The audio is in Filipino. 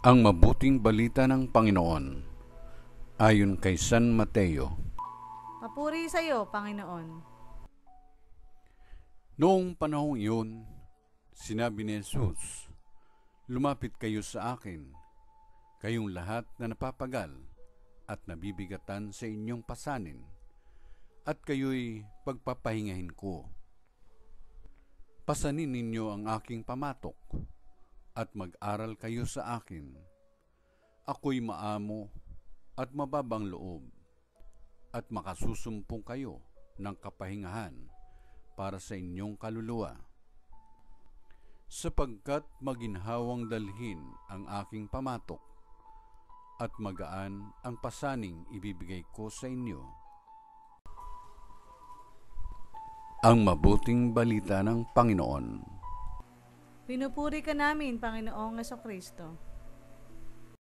Ang mabuting balita ng Panginoon ayon kay San Mateo. Papuri sa iyo, Panginoon. Noong panahong iyon, sinabi ni Jesus, "Lumapit kayo sa akin, kayong lahat na napapagal at nabibigatan sa inyong pasanin, at kayo'y pagpapahingahin ko. Pasanin ninyo ang aking pamatok, at mag-aral kayo sa akin. Ako'y maamo at mababang loob, at makasusumpong kayo ng kapahingahan para sa inyong kaluluwa. Sapagkat maginhawang dalhin ang aking pamatok, at magaan ang pasaning ibibigay ko sa inyo." Ang mabuting balita ng Panginoon. Pinupuri ka namin, Panginoong Jesucristo.